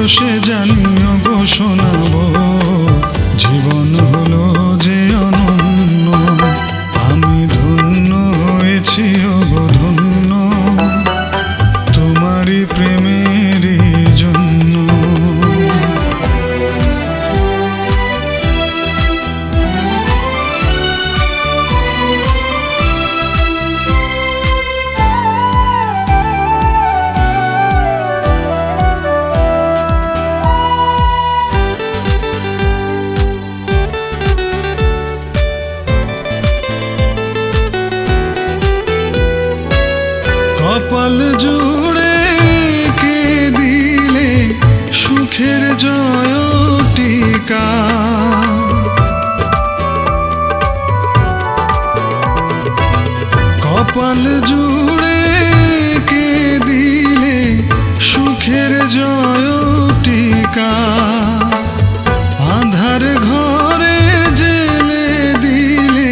পরশে জানিও গো শোনাবো, জীবন হলো যে অনন্য। আমি ধন্য হয়েছি গো ধন্য, তোমারই প্রেমেরই জন্য। কপাল জুড়ে কে দিলে সুখের জয় টিকা, কপাল জুড়ে কে দিলে সুখের জয় টিকা। আধার ঘরে জেলে দিলে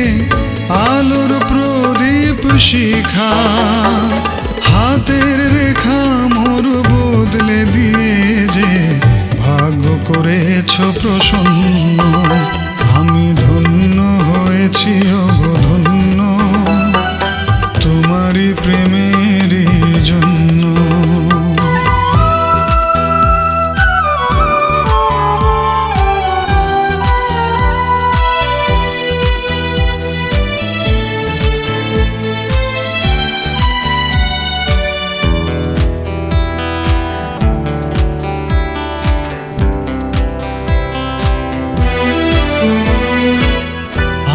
আলোর প্রদীপ শিখা। হাতের রেখা মোর বদলে দিয়ে যে ভাগ্য করেছ প্রসন্ন। আমি ধন্য হয়েছি গো ধন্য, তোমারই প্রেমেরই জন্য।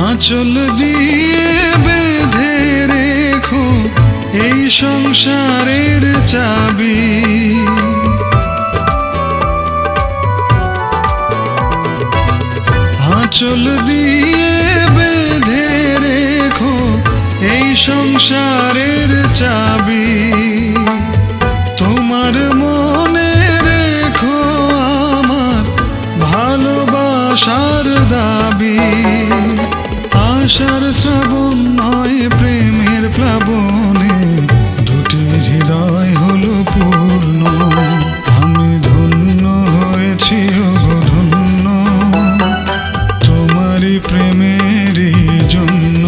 আঁচল দিয়ে বেঁধে রেখো এই সংসারের চাবি। আঁচল দিয়ে বেঁধে রেখো এই সংসারের চাবি। তোমার মনে রেখো আমার ভালোবাসার দাবি। আশার শ্রাবণ নয় প্রেমের প্লাবনে দুটি হৃদয় হলো পূর্ণ। আমি ধন্য হয়েছি গো ধন্য, তোমারই প্রেমেরই জন্য।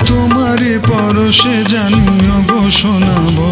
তোমারই পরশে জানিও গো শোনাবো,